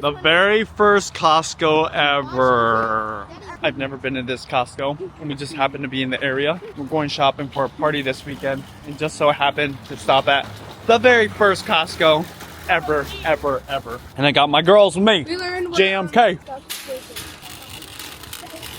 The very first Costco ever. I've never been to this Costco, and we just happened to be in the area. We're going shopping for a party this weekend, and just so happened to stop at the very first Costco ever. And I got my girls with me, JMK.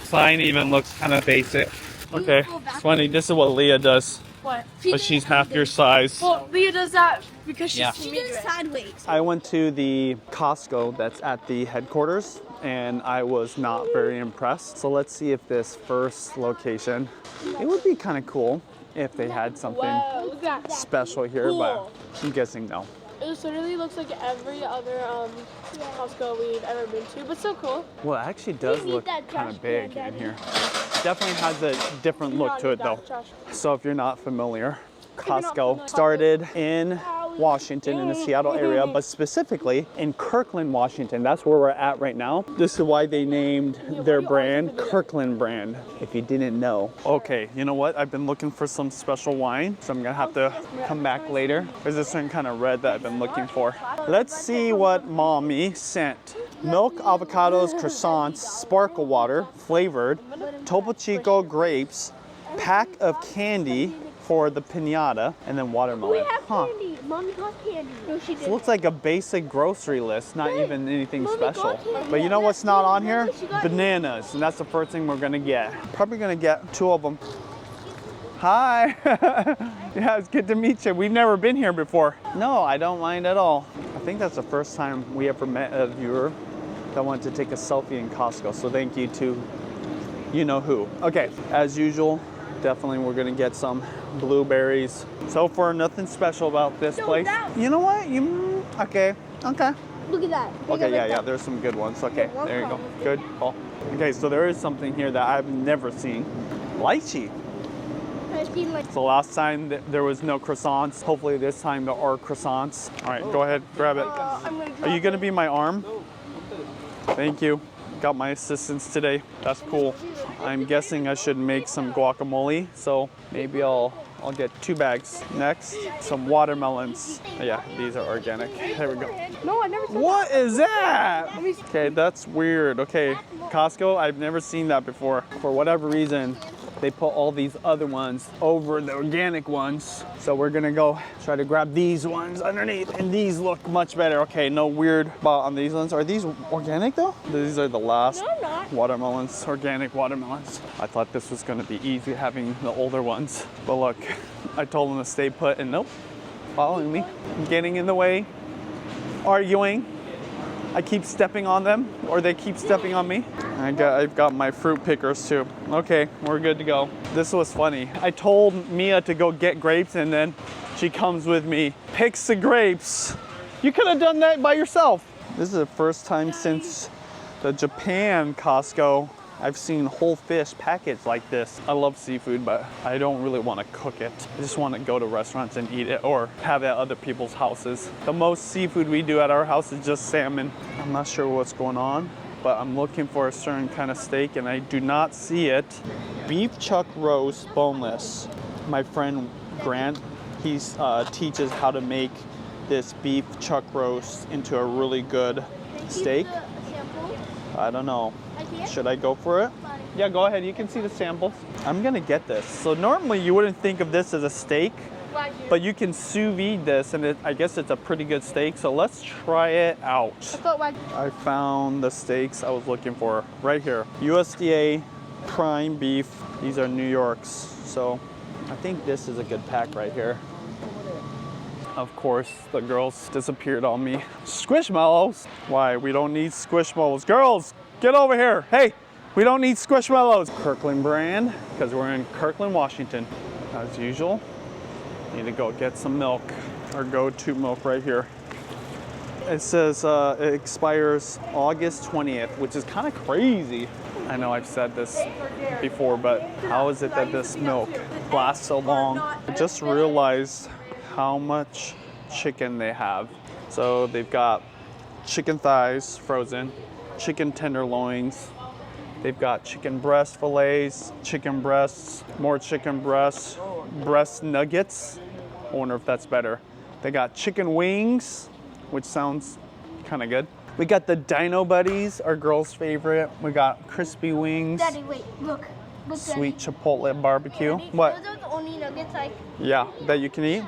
Sign even looks kind of basic. Okay, it's funny, this is what Leah does. What? But she's half your size. Well, Leah does that because she's She does sideways. I went to the Costco that's at the headquarters, and I was not very impressed. So let's see if this first location, it would be kind of cool if they had something special here, but I'm guessing no. It literally looks like every other Costco we've ever been to, but so cool. Well, it actually does look kind of big in here. Definitely has a different look to it though. So if you're not familiar, Costco started in Washington, in the Seattle area, but specifically in Kirkland, Washington. That's where we're at right now. This is why they named their brand Kirkland brand, if you didn't know. Okay, you know what? I've been looking for some special wine, so I'm gonna have to come back later. There's a certain kind of red that I've been looking for. Let's see what Mommy sent. Milk, avocados, croissants, sparkle water, flavored, Topo Chico grapes, pack of candy for the piñata, and then watermelon. Candy. Mommy got candy. No, she It looks like a basic grocery list, not even anything special. But you know what's not on here? Bananas, and that's the first thing we're gonna get. Probably gonna get 2 of them. Hi. Yeah, it's good to meet you. We've never been here before. No, I don't mind at all. I think that's the first time we ever met a viewer that wanted to take a selfie in Costco. So thank you to you know who. Okay, as usual, definitely we're gonna get some blueberries. So far, nothing special about this place. You know what? Okay. Look at that. Okay, yeah, there's some good ones. Okay, there you go. Good call. Okay, so there is something here that I've never seen. Lychee. So last time there was no croissants. Hopefully this time there are croissants. All right, go ahead, grab it. Are you gonna be my arm? Thank you. Got my assistance today. That's cool. I'm guessing I should make some guacamole, so maybe I'll get 2 bags. Next, some watermelons. Yeah, these are organic. There we go. No, I never saw What is that? Okay, that's weird. Okay, Costco, I've never seen that before. For whatever reason, they put all these other ones over the organic ones. So we're gonna go try to grab these ones underneath, and these look much better. Okay, no weird spot on these ones. Are these organic though? These are the last watermelons, organic watermelons. I thought this was gonna be easy having the older ones, but look, I told them to stay put, and nope, following me, getting in the way, arguing. I keep stepping on them, or they keep stepping on me. I've got my fruit pickers too. Okay, we're good to go. This was funny. I told Mia to go get grapes, and then she comes with me, picks the grapes. You could have done that by yourself. This is the first time since the Japan Costco I've seen whole fish packaged like this. I love seafood, but I don't really want to cook it. I just want to go to restaurants and eat it, or have it at other people's houses. The most seafood we do at our house is just salmon. I'm not sure what's going on, but I'm looking for a certain kind of steak and I do not see it. Beef chuck roast, boneless. My friend Grant, he teaches how to make this beef chuck roast into a really good steak. I don't know. Should I go for it? Yeah, go ahead. You can see the samples. I'm gonna get this. So normally you wouldn't think of this as a steak, but you can sous vide this, and I guess it's a pretty good steak. So let's try it out. I found the steaks I was looking for right here. USDA prime beef. These are New York's. So I think this is a good pack right here. Of course, the girls disappeared on me. Squishmallows? Why? We don't need squishmallows. Girls, get over here. Hey, we don't need squishmallows. Kirkland brand, because we're in Kirkland, Washington. As usual, need to go get some milk. Our go-to milk right here. It says it expires August 20th, which is kind of crazy. I know I've said this before, but how is it that this milk lasts so long? I just realized how much chicken they have. So they've got chicken thighs frozen, chicken tenderloins, they've got chicken breast fillets, chicken breasts, more chicken breasts, breast nuggets. I wonder if that's better. They got chicken wings, which sounds kind of good. We got the Dino Buddies, our girl's favorite. We got crispy wings. Daddy, wait, look. Look, Sweet chipotle barbecue. What? Those are the only nuggets Yeah, that you can eat.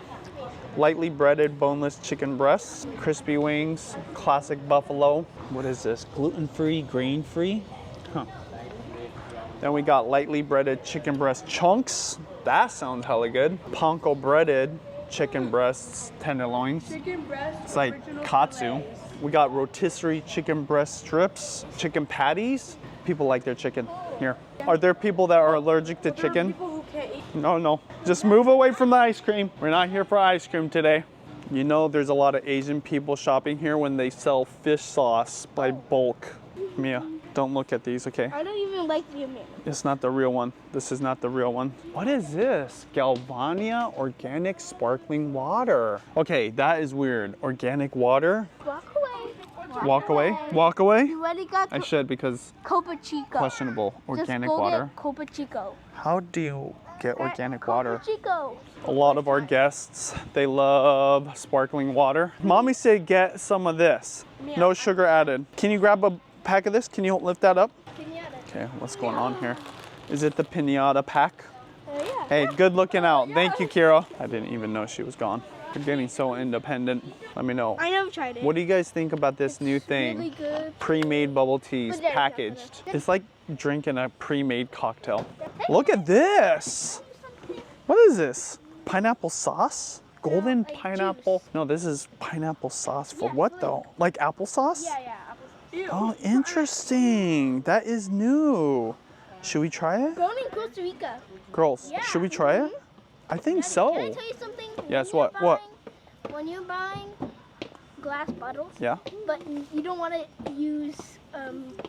Lightly breaded boneless chicken breasts, crispy wings, classic buffalo. What is this? Gluten-free, grain-free? Huh. Then we got lightly breaded chicken breast chunks. That sounds hella good. Panko breaded chicken breasts, tenderloins. Chicken breast. It's like katsu. We got rotisserie chicken breast strips, chicken patties. People like their chicken. Here. Are there people that are allergic to chicken? People who can't eat. No. Just move away from the ice cream. We're not here for ice cream today. You know there's a lot of Asian people shopping here when they sell fish sauce by bulk. Mia, don't look at these, okay? I don't even like the American. It's not the real one. This is not the real one. What is this? Galvania organic sparkling water. Okay, that is weird. Organic water. Walk away. Walk away. Walk away. You already got I should because Copa Chico. questionable. Organic Just go water. Get Copa Chico. How do you get organic water? Copa Chico. A lot of our guests, they love sparkling water. Mommy said get some of this. No sugar added. Can you grab a pack of this? Can you lift that up? Okay, what's going on here? Is it the pinata pack? Yeah. Hey, good looking out. Thank you, Kira. I didn't even know she was gone. You're getting so independent. Let me know. I never tried it. What do you guys think about this new thing? Really good. Pre-made bubble teas But there's packaged. It's like drinking a pre-made cocktail. Look at this. What is this? Pineapple sauce? Golden pineapple? No, this is pineapple sauce for what though? Like applesauce? Yeah. Oh, interesting. That is new. Should we try it? Going in Costa Rica. Girls, Yeah. should we try it? I think so. Can I tell you something? Yes, When what? you're What? buying- When you're buying glass bottles, Yeah? but you don't want to use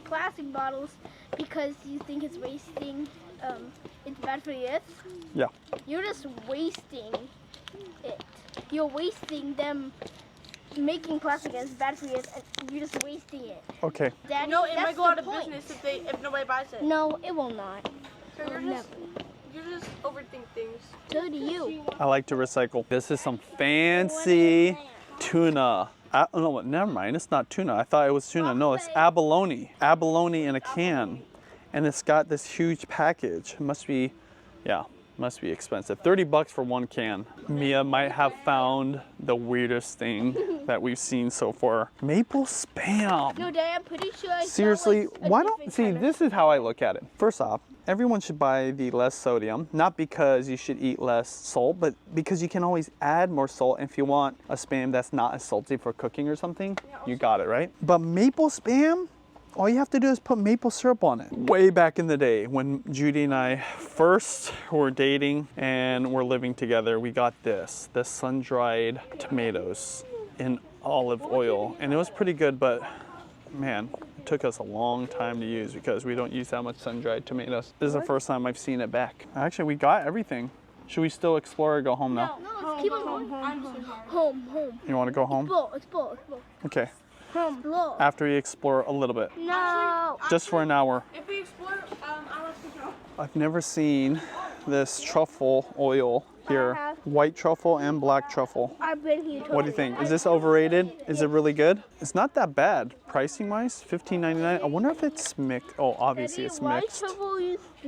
plastic bottles because you think it's wasting, it's bad for the earth. Yeah. You're just wasting it. You're wasting them making plastic as bad for the earth, and you're just wasting it. Okay. Daddy, No, it that's might go the out of point. business if nobody buys it. No, it will not. So you're Never. just overthink things. So do you. I like to recycle. This is some fancy tuna. Oh, no, never mind. It's not tuna. I thought it was tuna. No, it's abalone. Abalone in a can. And it's got this huge package. It must be, yeah, must be expensive. 30 bucks for one can. Mia might have found the weirdest thing that we've seen so far. Maple Spam. No, Daddy, I'm pretty sure I saw, Seriously, like, a why don't, different see, kind of- this is how I look at it. First off, everyone should buy the less sodium, not because you should eat less salt, but because you can always add more salt if you want a Spam that's not as salty for cooking or something. You got it, right? But maple Spam, all you have to do is put maple syrup on it. Way back in the day when Judy and I first were dating and were living together, we got the sun-dried tomatoes in olive oil. And it was pretty good, but man, it took us a long time to use because we don't use that much sun-dried tomatoes. This is the first time I've seen it back. Actually, we got everything. Should we still explore or go home now? No, let's keep on going. Home. You want to go home? Explore. Okay, Explore. after we explore a little bit. No. Just for an hour. If we explore, I'll let you know. I've never seen this truffle oil here. White truffle and black truffle. I've been here. What do you think? Is this overrated? Is it really good? It's not that bad. Pricing wise, $15.99. I wonder if it's mixed. Oh, obviously it's mixed.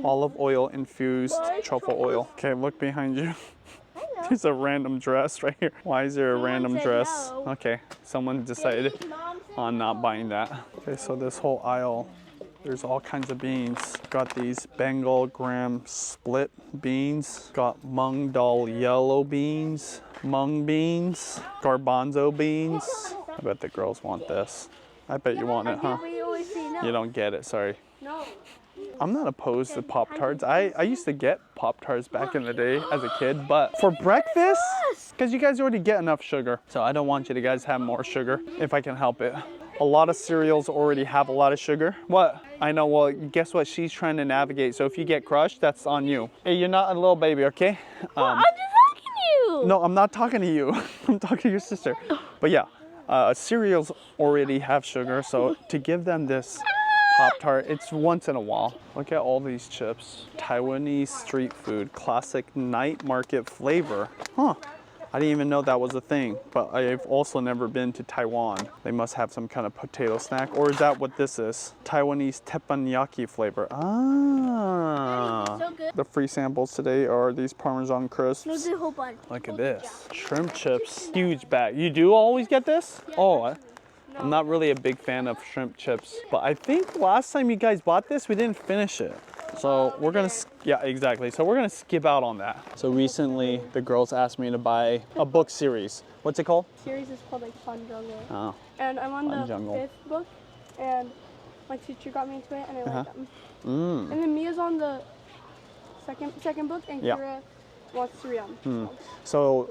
Olive oil infused truffle oil. Okay, look behind you. There's a random dress right here. Why is there a random said dress? no. Okay, someone decided on not buying that. Okay, so this whole aisle, there's all kinds of beans. Got these Bengal gram split beans. Got mung dal yellow beans, mung beans, garbanzo beans. I bet the girls want this. I bet you want it, huh? We always say no. You don't get it, sorry. No. I'm not opposed to Pop-Tarts. I used to get Pop-Tarts back in the day as a kid, but for breakfast, because you guys already get enough sugar. So I don't want you to guys have more sugar if I can help it. A lot of cereals already have a lot of sugar. What? I know, well, guess what? She's trying to navigate. So if you get crushed, that's on you. Hey, you're not a little baby, okay? I'm just talking to you. No, I'm not talking to you. I'm talking to your sister. But yeah, cereals already have sugar. So to give them this Pop-Tart, it's once in a while. Look at all these chips. Taiwanese street food, classic night market flavor. Huh. I didn't even know that was a thing, but I've also never been to Taiwan. They must have some kind of potato snack, or is that what this is? Taiwanese teppanyaki flavor. Ah. So good. The free samples today are these Parmesan crisps. No, the whole bunch. Look at this. Shrimp chips, huge bag. You do always get this? Oh, I'm not really a big fan of shrimp chips, but I think last time you guys bought this, we didn't finish it. So we're gonna, yeah, exactly. So we're gonna skip out on that. So recently, the girls asked me to buy a book series. What's it called? Series is called like Fun Jungle. Oh, And I'm on Fun the Jungle. 5th book, and my teacher got me into it, and I like them. mm. And then Mia's on the second book, and Yeah. Kira wants to read them. So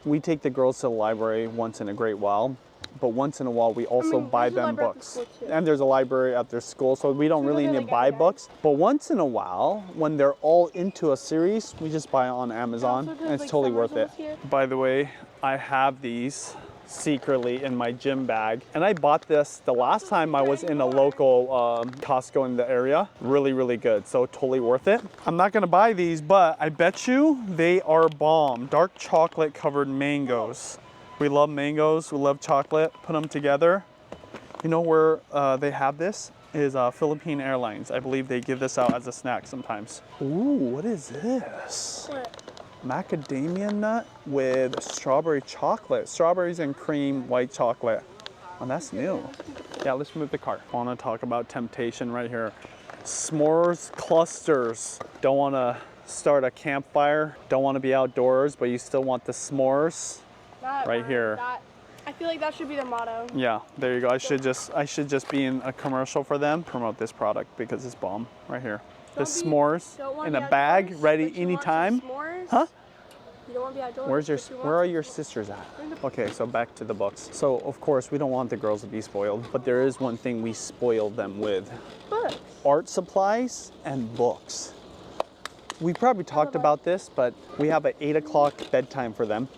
we take the girls to the library once in a great while, but once in a while we also buy there's a them library at the books. school, too. And there's a library at their school, so we don't We go really there, need to like, buy every day. books. But once in a while, when they're all into a series, we just buy it on Amazon, also does, and it's like, totally summer worth it. schools here. By the way, I have these secretly in my gym bag, and I bought this the last time I was in a local Costco in the area. Really, really good, so totally worth it. I'm not gonna buy these, but I bet you they are bomb. Dark chocolate covered mangoes. We love mangoes, we love chocolate. Put them together. You know where they have this? Is Philippine Airlines. I believe they give this out as a snack sometimes. Ooh, what is this? What? Macadamia nut with strawberry chocolate. Strawberries and cream white chocolate. Oh, that's new. Yeah, let's move the cart. I want to talk about temptation right here. S'mores clusters. Don't want to start a campfire. Don't want to be outdoors, but you still want the s'mores. That, Right here. I feel like that should be their motto. Yeah, there you go. I should just be in a commercial for them. Promote this product because it's bomb right here. The Don't be- s'mores Don't wanna in be a bag, outdoors, ready but you want some anytime. s'mores. Huh? You don't want to be outdoors. Where are but you your want sisters at? Okay, so back to the books. So of course we don't want the girls to be spoiled, but there is one thing we spoil them with: books. art supplies and books. We probably talked about this, but we have an 8 o'clock bedtime for them.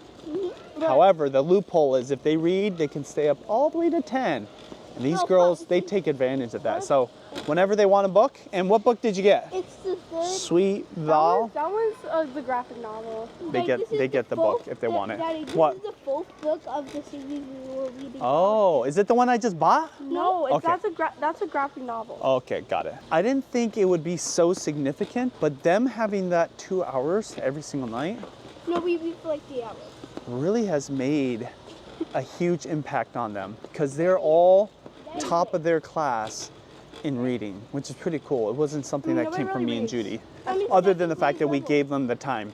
However, the loophole is if they read, they can stay up all the way to 10. And these girls, they take advantage of that. So whenever they want a book, and what book did you get? It's the third. Sweet Val. That one's the graphic novel. They get the book if they want it. Daddy, this What? is the fourth book of the series we were reading. Oh, is it the one I just bought? No, Okay. that's a graphic novel. Okay, got it. I didn't think it would be so significant, but them having that 2 hours every single night No, we read for like 3 hours. really has made a huge impact on them because they're all top of their class in reading, which is pretty cool. It wasn't something that Nobody came from really me and reads. Judy, I mean, other than the fact that we gave them the time.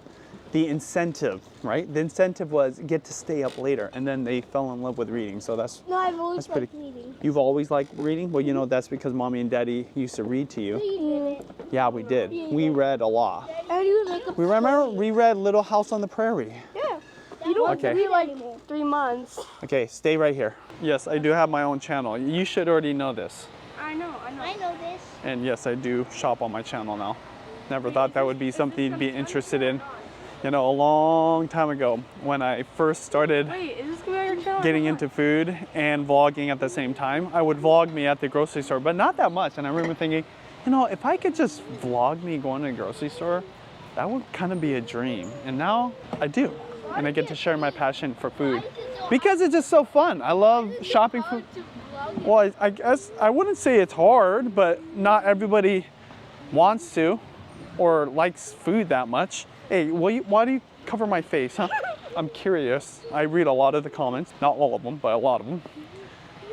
The incentive, right? The incentive was get to stay up later, and then they fell in love with reading. So that's, No, I've always That's liked pretty- reading. you've always liked reading? Well, you know, that's because mommy and daddy used to read to you. You did it. Yeah, we did. We read a lot. And you would make a We remember we read Little House on the Prairie. Yeah. You don't Okay. read like 3 months. Okay, stay right here. Yes, I do have my own channel. You should already know this. I know. I know this. And yes, I do shop on my channel now. Never thought that would be something to be interested in. You know, a long time ago when I first started Wait, is this gonna be on your channel? getting into food and vlogging at the same time, I would vlog me at the grocery store, but not that much. And I remember thinking, you know, if I could just vlog me going to the grocery store, that would kind of be a dream. And now I do. And I get to share my passion for food because it's just so fun. I love shopping for. Well, I guess I wouldn't say it's hard, but not everybody wants to or likes food that much. Hey, why do you cover my face, huh? I'm curious. I read a lot of the comments, not all of them, but a lot of them.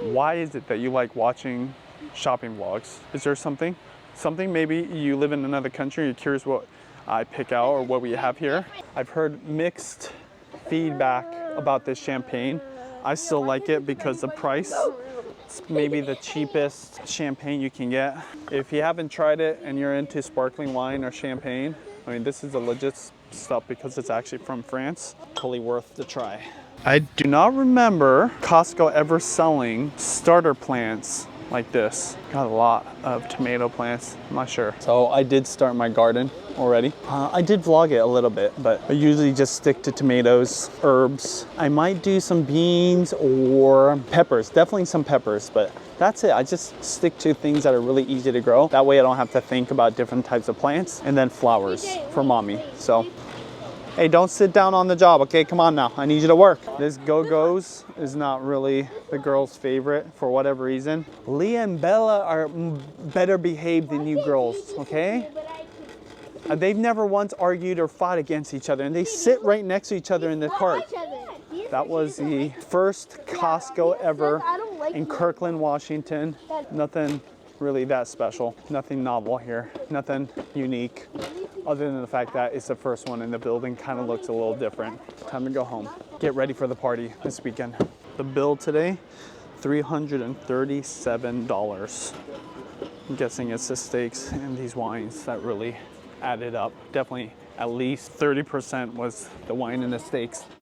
Why is it that you like watching shopping vlogs? Is there something? Something maybe you live in another country, you're curious what I pick out or what we have here? I've heard mixed feedback about this champagne. I still like it because the price. It's maybe the cheapest champagne you can get. If you haven't tried it and you're into sparkling wine or champagne, I mean, this is the legit stuff because it's actually from France. Totally worth the try. I do not remember Costco ever selling starter plants like this. Got a lot of tomato plants, I'm not sure. So I did start my garden already. I did vlog it a little bit, but I usually just stick to tomatoes, herbs. I might do some beans or peppers, definitely some peppers, but that's it. I just stick to things that are really easy to grow. That way I don't have to think about different types of plants. And then flowers for mommy. So Hey, don't sit down on the job, okay? Come on now. I need you to work. This Go-Go's is not really the girls' favorite for whatever reason. Leah and Bella are better behaved than you girls, okay? They've never once argued or fought against each other, and they sit right next to each other in the cart. That was the first Costco ever in Kirkland, Washington. Nothing really that special. Nothing novel here. Nothing unique. Other than the fact that it's the first one and the building kind of looks a little different. Time to go home. Get ready for the party this weekend. The bill today, $337. I'm guessing it's the steaks and these wines that really added up. Definitely at least 30% was the wine and the steaks.